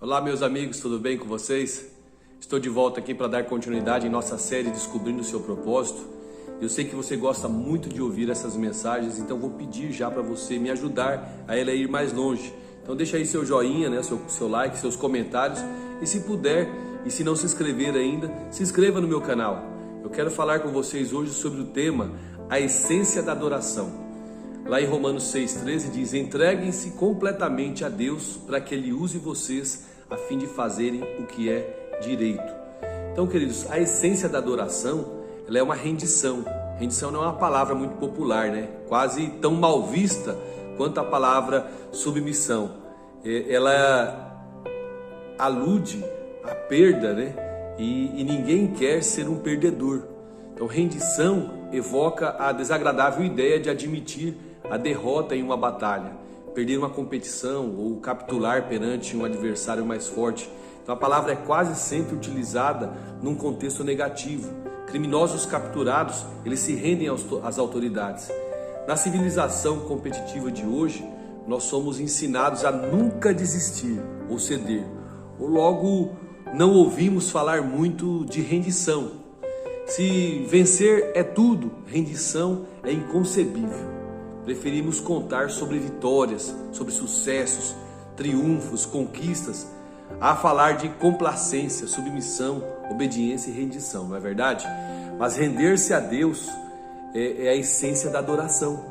Olá, meus amigos, tudo bem com vocês? Estou de volta aqui para dar continuidade em nossa série Descobrindo o Seu Propósito. Eu sei que você gosta muito de ouvir essas mensagens, então vou pedir já para você me ajudar a ela ir mais longe. Então deixa aí seu joinha, seu like, seus comentários e se puder, e se não se inscrever ainda, se inscreva no meu canal. Eu quero falar com vocês hoje sobre o tema A Essência da Adoração. Lá em Romanos 6,13 diz: entreguem-se completamente a Deus para que Ele use vocês a fim de fazerem o que é direito. Então, queridos, a essência da adoração, ela é uma rendição. Rendição não é uma palavra muito popular, né? Quase tão mal vista quanto a palavra submissão. Ela alude à perda, né? E ninguém quer ser um perdedor. Então, rendição evoca a desagradável ideia de admitir a derrota em uma batalha, perder uma competição ou capitular perante um adversário mais forte. Então a palavra é quase sempre utilizada num contexto negativo. Criminosos capturados, eles se rendem às autoridades. Na civilização competitiva de hoje, nós somos ensinados a nunca desistir ou ceder. Ou logo, não ouvimos falar muito de rendição. Se vencer é tudo, rendição é inconcebível. Preferimos contar sobre vitórias, sobre sucessos, triunfos, conquistas, a falar de complacência, submissão, obediência e rendição, não é verdade? Mas render-se a Deus é a essência da adoração.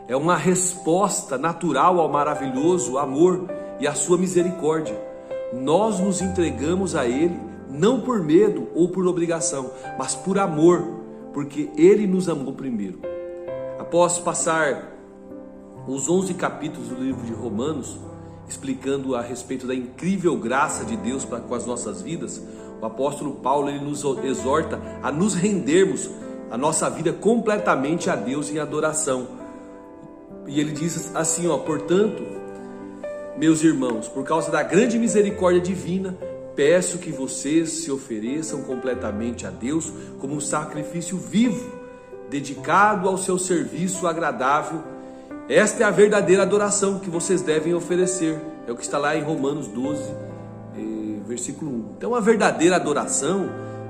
É uma resposta natural ao maravilhoso amor e à sua misericórdia. Nós nos entregamos a Ele não por medo ou por obrigação, mas por amor, porque Ele nos amou primeiro. Após passar os 11 capítulos do livro de Romanos, explicando a respeito da incrível graça de Deus para com as nossas vidas, o apóstolo Paulo ele nos exorta a nos rendermos a nossa vida completamente a Deus em adoração. E ele diz assim, portanto, meus irmãos, por causa da grande misericórdia divina, peço que vocês se ofereçam completamente a Deus como um sacrifício vivo, dedicado ao seu serviço agradável. Esta é a verdadeira adoração que vocês devem oferecer. É o que está lá em Romanos 12, versículo 1. Então a verdadeira adoração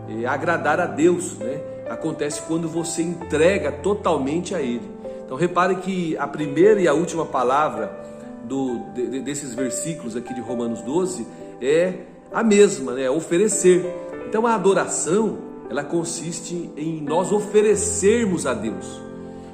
é agradar a Deus, né? Acontece quando você entrega totalmente a Ele. Então repare que a primeira e a última palavra desses versículos aqui de Romanos 12 é a mesma, né? Oferecer. Então a adoração, ela consiste em nós oferecermos a Deus.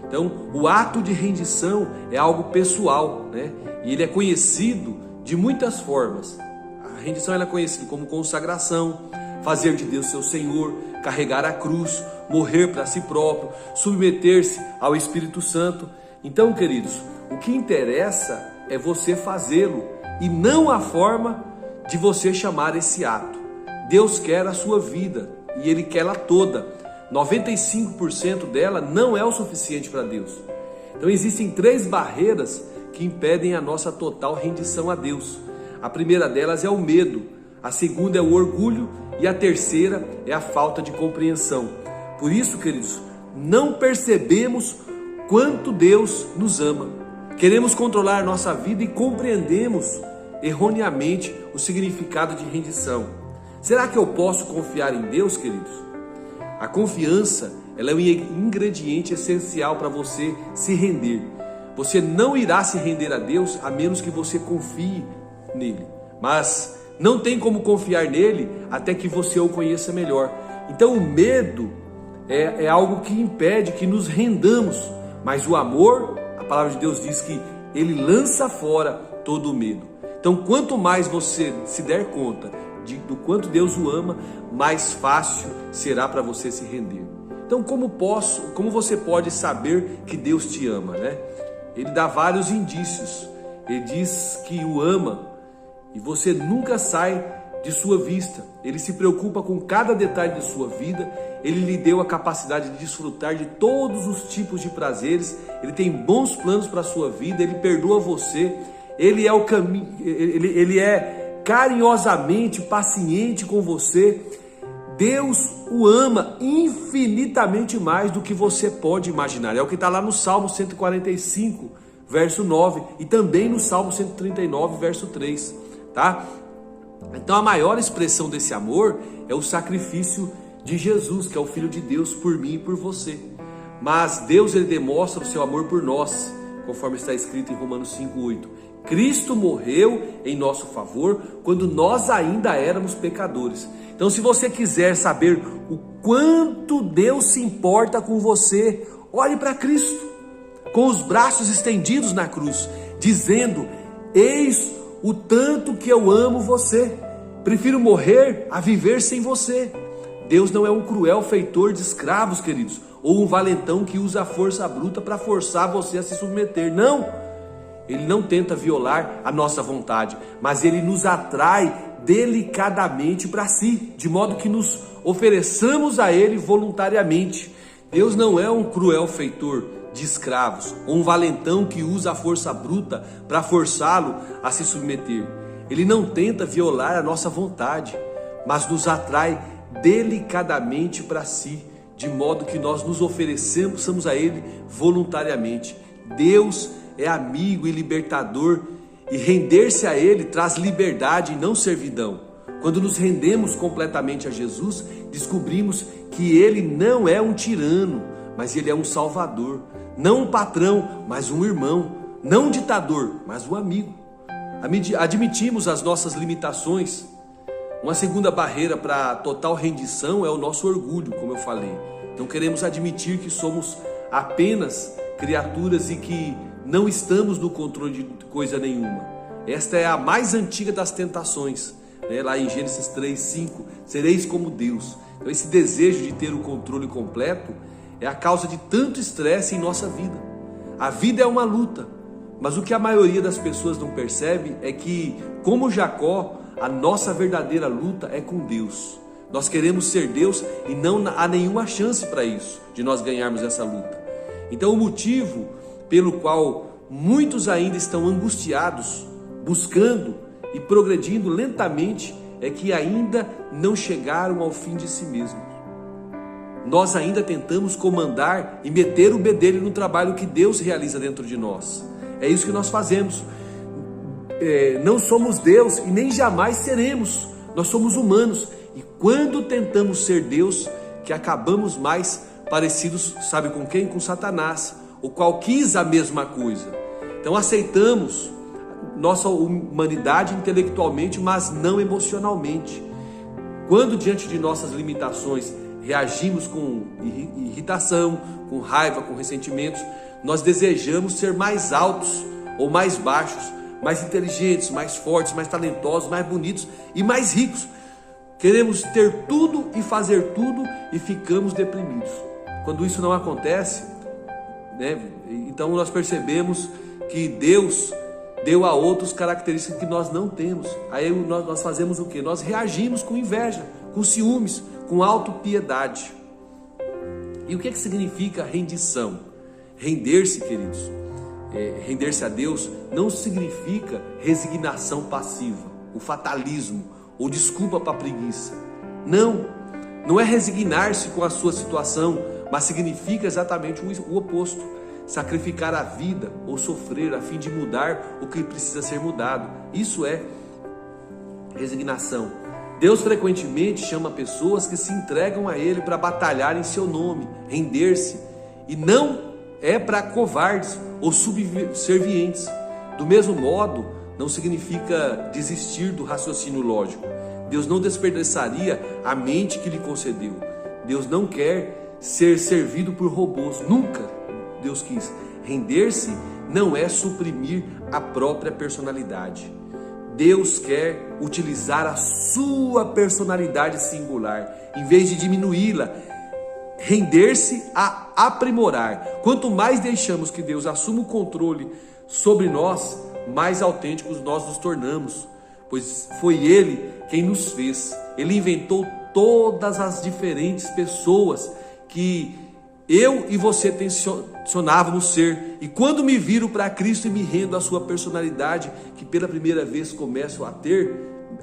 Então, o ato de rendição é algo pessoal, né? E ele é conhecido de muitas formas. A rendição ela é conhecida como consagração, fazer de Deus seu Senhor, carregar a cruz, morrer para si próprio, submeter-se ao Espírito Santo. Então, queridos, o que interessa é você fazê-lo e não a forma de você chamar esse ato. Deus quer a sua vida e Ele quer ela toda. 95% dela não é o suficiente para Deus. Então existem 3 barreiras que impedem a nossa total rendição a Deus. A primeira delas é o medo, a segunda é o orgulho e a terceira é a falta de compreensão. Por isso, queridos, não percebemos quanto Deus nos ama. Queremos controlar a nossa vida e compreendemos erroneamente o significado de rendição. Será que eu posso confiar em Deus, queridos? A confiança, ela é um ingrediente essencial para você se render. Você não irá se render a Deus a menos que você confie nele. Mas não tem como confiar nele até que você o conheça melhor. Então o medo é algo que impede que nos rendamos. Mas o amor, a palavra de Deus diz que ele lança fora todo o medo. Então quanto mais você se der conta do quanto Deus o ama, mais fácil será para você se render. Então como você pode saber que Deus te ama, né? Ele dá vários indícios. Ele diz que o ama e você nunca sai de sua vista. Ele se preocupa com cada detalhe de sua vida. Ele lhe deu a capacidade de desfrutar de todos os tipos de prazeres. Ele tem bons planos para a sua vida. Ele perdoa você. Ele é o caminho. Ele é carinhosamente paciente com você. Deus o ama infinitamente mais do que você pode imaginar. É o que está lá no Salmo 145, verso 9, e também no Salmo 139, verso 3, tá? Então a maior expressão desse amor é o sacrifício de Jesus, que é o Filho de Deus por mim e por você. Mas Deus, ele demonstra o seu amor por nós, conforme está escrito em Romanos 5:8. Cristo morreu em nosso favor quando nós ainda éramos pecadores. Então, se você quiser saber o quanto Deus se importa com você, olhe para Cristo, com os braços estendidos na cruz, dizendo: eis o tanto que eu amo você, prefiro morrer a viver sem você. Deus não é um cruel feitor de escravos, queridos, ou um valentão que usa a força bruta para forçar você a se submeter. Não, ele não tenta violar a nossa vontade, mas ele nos atrai delicadamente para si, de modo que nos ofereçamos a ele voluntariamente. Deus não é um cruel feitor de escravos, ou um valentão que usa a força bruta para forçá-lo a se submeter. Ele não tenta violar a nossa vontade, mas nos atrai delicadamente para si, de modo que nós nos oferecemos a ele voluntariamente. Deus é amigo e libertador, e render-se a ele traz liberdade e não servidão. Quando nos rendemos completamente a Jesus, descobrimos que ele não é um tirano, mas ele é um salvador. Não um patrão, mas um irmão. Não um ditador, mas um amigo. Admitimos as nossas limitações. Uma segunda barreira para a total rendição é o nosso orgulho, como eu falei. Não queremos admitir que somos apenas criaturas e que não estamos no controle de coisa nenhuma. Esta é a mais antiga das tentações, né? Lá em Gênesis 3:5, sereis como Deus. Então esse desejo de ter o controle completo é a causa de tanto estresse em nossa vida. A vida é uma luta, mas o que a maioria das pessoas não percebe é que, como Jacó, a nossa verdadeira luta é com Deus. Nós queremos ser Deus e não há nenhuma chance para isso, de nós ganharmos essa luta. Então o motivo pelo qual muitos ainda estão angustiados, buscando e progredindo lentamente, é que ainda não chegaram ao fim de si mesmos. Nós ainda tentamos comandar e meter o bedelho no trabalho que Deus realiza dentro de nós. É isso que nós fazemos. Não somos Deus e nem jamais seremos. Nós somos humanos, e quando tentamos ser Deus, que acabamos mais parecidos, sabe com quem? Com Satanás, o qual quis a mesma coisa. Então aceitamos nossa humanidade intelectualmente, mas não emocionalmente. Quando diante de nossas limitações reagimos com irritação, com raiva, com ressentimentos, nós desejamos ser mais altos ou mais baixos, mais inteligentes, mais fortes, mais talentosos, mais bonitos e mais ricos. Queremos ter tudo e fazer tudo e ficamos deprimidos. Quando isso não acontece, né, então nós percebemos que Deus deu a outros características que nós não temos. Aí nós fazemos o quê? Nós reagimos com inveja, com ciúmes, com autopiedade. E o que significa rendição? Render-se, queridos, render-se a Deus não significa resignação passiva, o fatalismo ou desculpa para a preguiça. Não é resignar-se com a sua situação, mas significa exatamente o oposto: sacrificar a vida ou sofrer a fim de mudar o que precisa ser mudado. Isso é resignação. Deus frequentemente chama pessoas que se entregam a Ele para batalhar em seu nome, render-se, e não é para covardes ou subservientes. Do mesmo modo, não significa desistir do raciocínio lógico. Deus não desperdiçaria a mente que lhe concedeu. Deus não quer ser servido por robôs, nunca Deus quis. Render-se não é suprimir a própria personalidade. Deus quer utilizar a sua personalidade singular, em vez de diminuí-la, render-se a aprimorar. Quanto mais deixamos que Deus assuma o controle sobre nós, mais autênticos nós nos tornamos, pois foi Ele quem nos fez. Ele inventou todas as diferentes pessoas que eu e você tensionávamos ser. E quando me viro para Cristo e me rendo à sua personalidade, que pela primeira vez começo a ter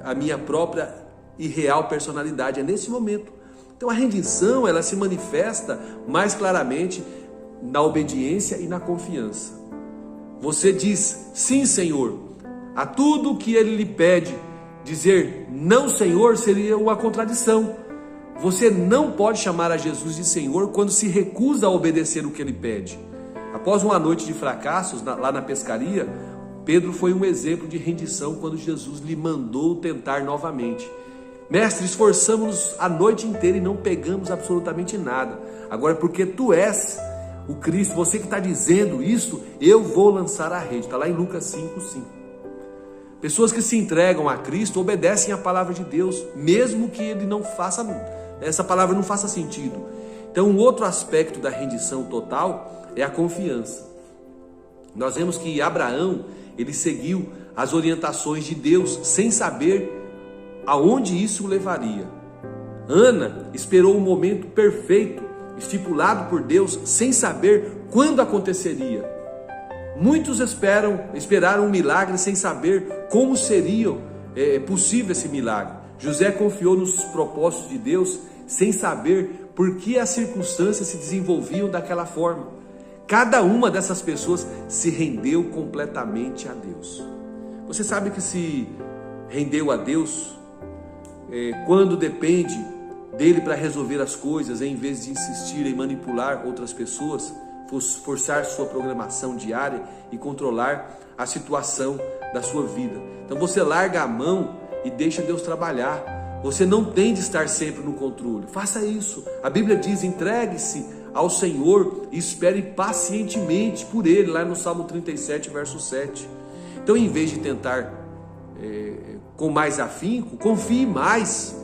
a minha própria e real personalidade, é nesse momento. Então a rendição, ela se manifesta mais claramente na obediência e na confiança. Você diz sim, Senhor, a tudo que Ele lhe pede, dizer não, Senhor, seria uma contradição. Você não pode chamar a Jesus de Senhor quando se recusa a obedecer o que Ele pede. Após uma noite de fracassos lá na pescaria, Pedro foi um exemplo de rendição quando Jesus lhe mandou tentar novamente. Mestre, esforçamos-nos a noite inteira e não pegamos absolutamente nada. Agora, porque Tu és o Cristo, você que está dizendo isso, eu vou lançar a rede. Está lá em Lucas 5:5. Pessoas que se entregam a Cristo obedecem a palavra de Deus, mesmo que ele não faça, essa palavra não faça sentido. Então, um outro aspecto da rendição total é a confiança. Nós vemos que Abraão, ele seguiu as orientações de Deus sem saber aonde isso o levaria. Ana esperou o momento perfeito, estipulado por Deus, sem saber quando aconteceria. Muitos esperaram um milagre sem saber como seria possível esse milagre. José confiou nos propósitos de Deus sem saber por que as circunstâncias se desenvolviam daquela forma. Cada uma dessas pessoas se rendeu completamente a Deus. Você sabe que se rendeu a Deus quando depende dele para resolver as coisas, em vez de insistir em manipular outras pessoas, forçar sua programação diária e controlar a situação da sua vida. Então você larga a mão e deixa Deus trabalhar. Você não tem de estar sempre no controle. Faça isso. A Bíblia diz: entregue-se ao Senhor e espere pacientemente por Ele, lá no Salmo 37, verso 7. Então, em vez de tentar com mais afinco, confie mais.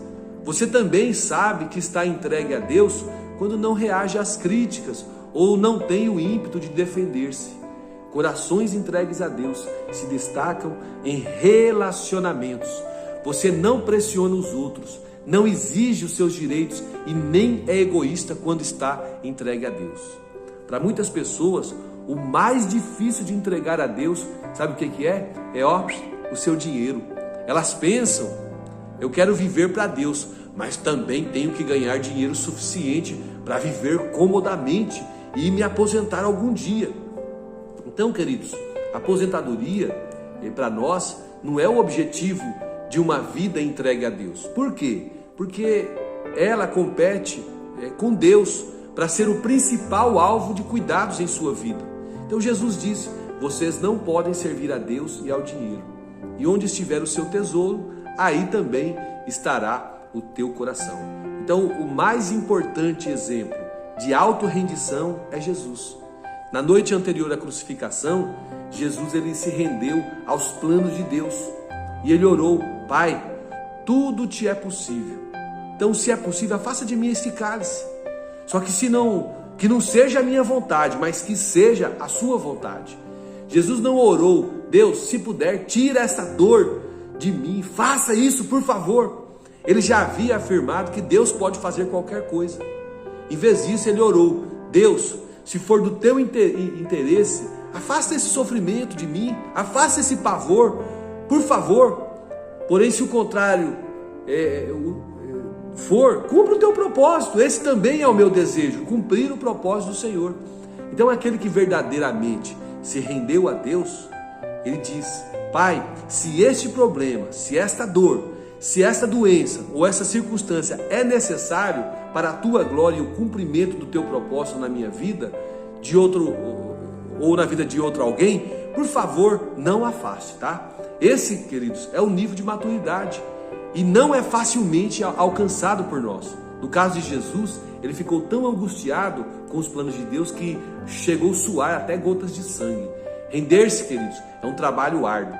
Você também sabe que está entregue a Deus quando não reage às críticas ou não tem o ímpeto de defender-se. Corações entregues a Deus se destacam em relacionamentos. Você não pressiona os outros, não exige os seus direitos e nem é egoísta quando está entregue a Deus. Para muitas pessoas, o mais difícil de entregar a Deus, sabe o que é? O seu dinheiro. Elas pensam: eu quero viver para Deus, mas também tenho que ganhar dinheiro suficiente para viver comodamente e me aposentar algum dia. Então, queridos, a aposentadoria para nós não é o objetivo de uma vida entregue a Deus. Por quê? Porque ela compete com Deus para ser o principal alvo de cuidados em sua vida. Então Jesus disse: vocês não podem servir a Deus e ao dinheiro. E onde estiver o seu tesouro, aí também estará o teu coração. Então, o mais importante exemplo de autorrendição é Jesus. Na noite anterior à crucificação, Jesus ele se rendeu aos planos de Deus. E ele orou: Pai, tudo te é possível. Então, se é possível, afasta de mim este cálice. Só que que não seja a minha vontade, mas que seja a sua vontade. Jesus não orou: Deus, se puder, tira essa dor de mim, faça isso, por favor. Ele já havia afirmado que Deus pode fazer qualquer coisa. Em vez disso, ele orou: Deus, se for do teu interesse, afasta esse sofrimento de mim, afasta esse pavor, por favor. Porém, se o contrário for, cumpra o teu propósito. Esse também é o meu desejo, cumprir o propósito do Senhor. Então, aquele que verdadeiramente se rendeu a Deus, ele diz: Pai, se este problema, se esta dor, se esta doença ou essa circunstância é necessário para a tua glória e o cumprimento do teu propósito na minha vida, de outro ou na vida de outro alguém, por favor, não afaste, tá? Esse, queridos, é o nível de maturidade e não é facilmente alcançado por nós. No caso de Jesus, ele ficou tão angustiado com os planos de Deus que chegou a suar até gotas de sangue. Render-se, queridos, é um trabalho árduo.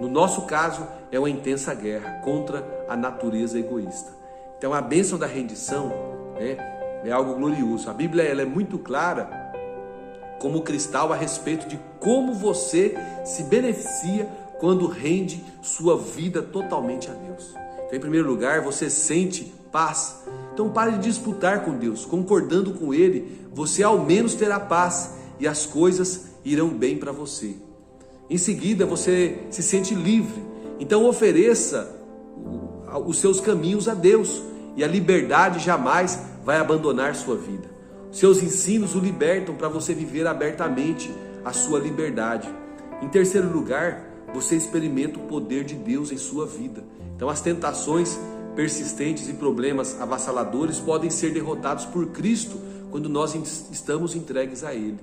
No nosso caso, é uma intensa guerra contra a natureza egoísta. Então, a bênção da rendição é algo glorioso. A Bíblia ela é muito clara como cristal a respeito de como você se beneficia quando rende sua vida totalmente a Deus. Então, em primeiro lugar, você sente paz. Então, pare de disputar com Deus. Concordando com Ele, você ao menos terá paz e as coisas irão bem para você. Em seguida, você se sente livre. Então, ofereça os seus caminhos a Deus e a liberdade jamais vai abandonar sua vida. Seus ensinos o libertam para você viver abertamente a sua liberdade. Em terceiro lugar, você experimenta o poder de Deus em sua vida. Então as tentações persistentes e problemas avassaladores podem ser derrotados por Cristo quando nós estamos entregues a Ele.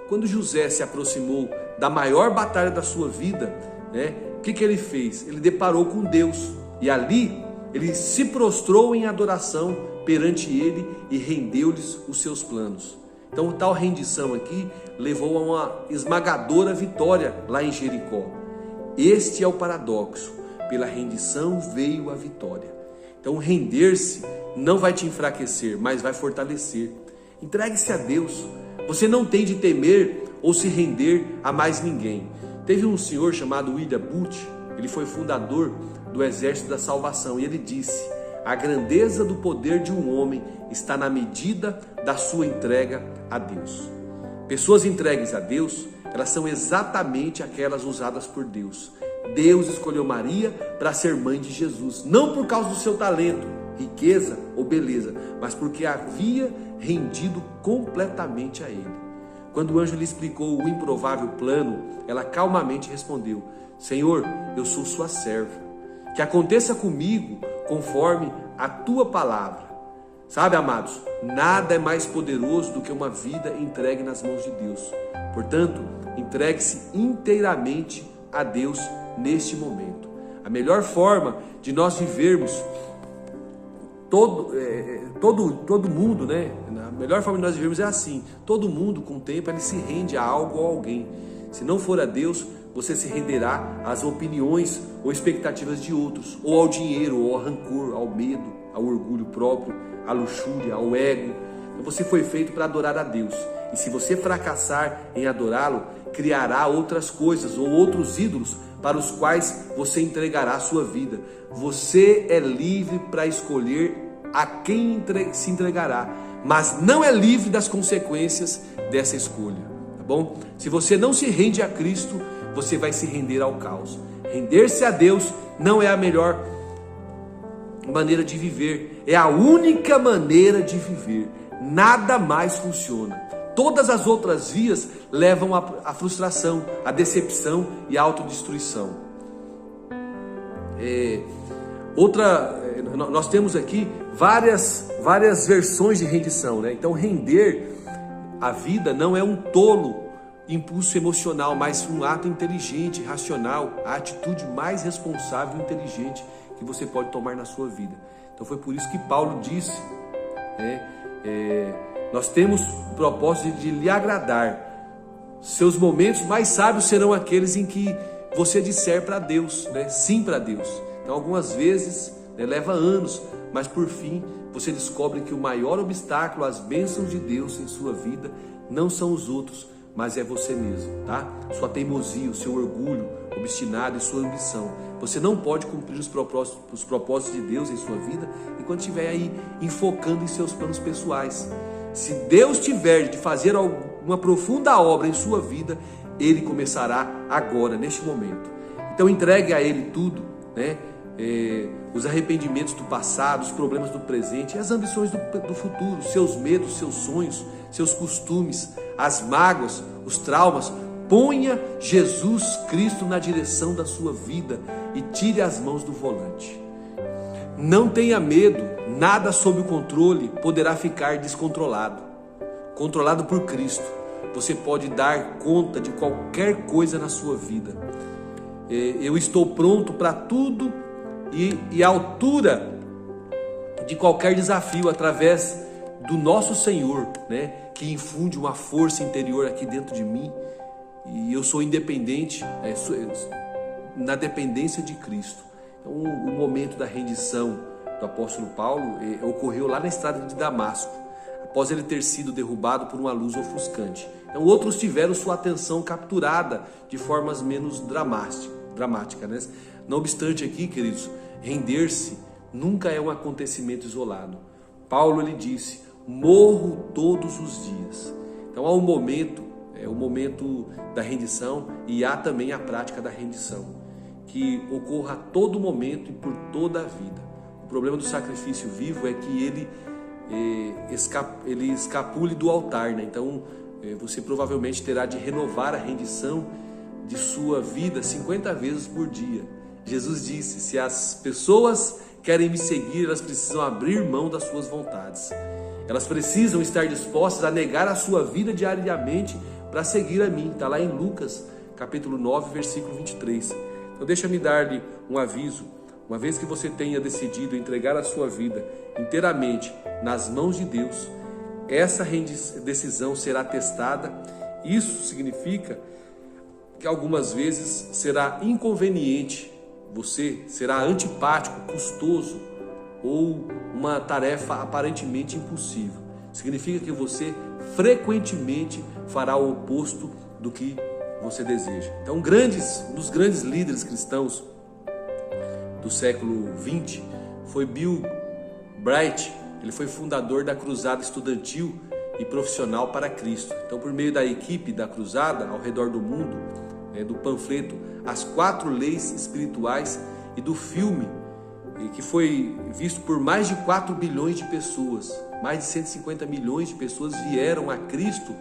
Quando José se aproximou da maior batalha da sua vida, o que ele fez? Ele deparou com Deus e ali ele se prostrou em adoração perante Ele e rendeu-lhes os seus planos. Então tal rendição aqui levou a uma esmagadora vitória lá em Jericó. Este é o paradoxo: pela rendição veio a vitória. Então render-se não vai te enfraquecer, mas vai fortalecer. Entregue-se a Deus. Você não tem de temer ou se render a mais ninguém. Teve um senhor chamado William Booth, ele foi fundador do Exército da Salvação, e ele disse: a grandeza do poder de um homem está na medida da sua entrega a Deus. Pessoas entregues a Deus, elas são exatamente aquelas usadas por Deus. Deus escolheu Maria para ser mãe de Jesus, não por causa do seu talento, riqueza ou beleza, mas porque havia rendido completamente a Ele. Quando o anjo lhe explicou o improvável plano, ela calmamente respondeu: Senhor, eu sou sua serva. Que aconteça comigo conforme a tua palavra. Sabe, amados, nada é mais poderoso do que uma vida entregue nas mãos de Deus. Portanto, entregue-se inteiramente a Deus neste momento. A melhor forma de nós vivermos todo mundo, a melhor forma de nós vivermos é assim: todo mundo com o tempo ele se rende a algo ou a alguém. Se não for a Deus, você se renderá às opiniões ou expectativas de outros, ou ao dinheiro, ou ao rancor, ao medo, ao orgulho próprio, à luxúria, ao ego. Então você foi feito para adorar a Deus, e se você fracassar em adorá-lo, criará outras coisas ou outros ídolos para os quais você entregará a sua vida. Você é livre para escolher a quem se entregará, mas não é livre das consequências dessa escolha, tá bom? Se você não se rende a Cristo, você vai se render ao caos. Render-se a Deus não é a melhor maneira de viver, é a única maneira de viver. Nada mais funciona. Todas as outras vias levam à frustração, à decepção e à autodestruição. Nós temos aqui várias versões de rendição, Então render a vida não é um tolo impulso emocional, mas um ato inteligente, racional, a atitude mais responsável e inteligente que você pode tomar na sua vida. Então foi por isso que Paulo disse, nós temos o propósito de lhe agradar. Seus momentos mais sábios serão aqueles em que você disser para Deus, sim para Deus. Então algumas vezes leva anos, mas por fim você descobre que o maior obstáculo às bênçãos de Deus em sua vida não são os outros, mas é você mesmo, tá? Sua teimosia, o seu orgulho obstinado e sua ambição. Você não pode cumprir os propósitos de Deus em sua vida enquanto estiver aí enfocando em seus planos pessoais. Se Deus tiver de fazer uma profunda obra em sua vida, Ele começará agora, neste momento. Então entregue a Ele tudo, os arrependimentos do passado, os problemas do presente e as ambições do futuro, seus medos, seus sonhos, seus costumes, as mágoas, os traumas. Ponha Jesus Cristo na direção da sua vida e tire as mãos do volante. Não tenha medo, nada sob o controle poderá ficar descontrolado. Controlado por Cristo, você pode dar conta de qualquer coisa na sua vida. Eu estou pronto para tudo e à altura de qualquer desafio através do nosso Senhor, que infunde uma força interior aqui dentro de mim, e eu sou independente, na dependência de Cristo. Então, o momento da rendição do apóstolo Paulo ocorreu lá na estrada de Damasco, após ele ter sido derrubado por uma luz ofuscante. Então, outros tiveram sua atenção capturada de formas menos dramáticas. Não obstante aqui, queridos, render-se nunca é um acontecimento isolado. Paulo ele disse: morro todos os dias. Então há um momento, o momento da rendição, e há também a prática da rendição, que ocorra a todo momento e por toda a vida. O problema do sacrifício vivo é que ele escapule do altar, Então você provavelmente terá de renovar a rendição de sua vida 50 vezes por dia. Jesus disse: se as pessoas querem me seguir, elas precisam abrir mão das suas vontades. Elas precisam estar dispostas a negar a sua vida diariamente para seguir a mim. Está lá em Lucas, capítulo 9, versículo 23. Então deixa-me dar-lhe um aviso. Uma vez que você tenha decidido entregar a sua vida inteiramente nas mãos de Deus, essa decisão será testada. Isso significa que algumas vezes será inconveniente, você será antipático, custoso ou uma tarefa aparentemente impossível. Significa que você frequentemente fará o oposto do que você deseja. Então, um dos grandes líderes cristãos do século XX foi Bill Bright. Ele foi fundador da Cruzada Estudantil e Profissional para Cristo. Então, por meio da equipe da Cruzada ao redor do mundo, do panfleto As 4 Leis Espirituais e do filme que foi visto por mais de 4 bilhões de pessoas, mais de 150 milhões de pessoas vieram a Cristo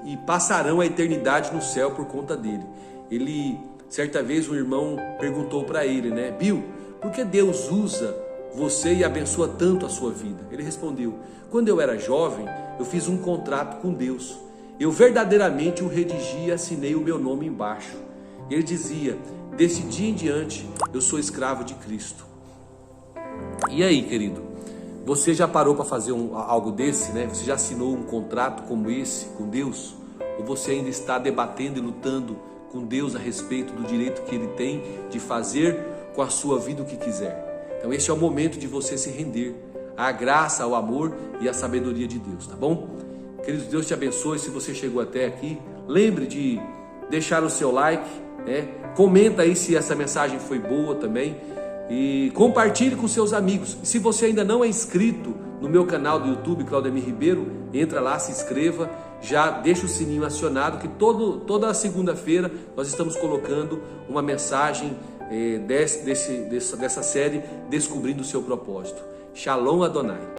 e passarão a eternidade no céu por conta dele. Certa vez um irmão perguntou para ele, Bill, por que Deus usa você e abençoa tanto a sua vida? Ele respondeu: quando eu era jovem, eu fiz um contrato com Deus. Eu verdadeiramente o redigi e assinei o meu nome embaixo. Ele dizia: desse dia em diante, eu sou escravo de Cristo. E aí, querido? Você já parou para fazer algo desse, Você já assinou um contrato como esse com Deus? Ou você ainda está debatendo e lutando com Deus a respeito do direito que Ele tem de fazer com a sua vida o que quiser? Então esse é o momento de você se render à graça, ao amor e à sabedoria de Deus, tá bom? Queridos, Deus te abençoe. Se você chegou até aqui, lembre de deixar o seu like, comenta aí se essa mensagem foi boa também e compartilhe com seus amigos. E se você ainda não é inscrito no meu canal do YouTube, Claudemir Ribeiro, entra lá, se inscreva, já deixa o sininho acionado, que toda segunda-feira nós estamos colocando uma mensagem dessa série Descobrindo o Seu Propósito. Shalom Adonai.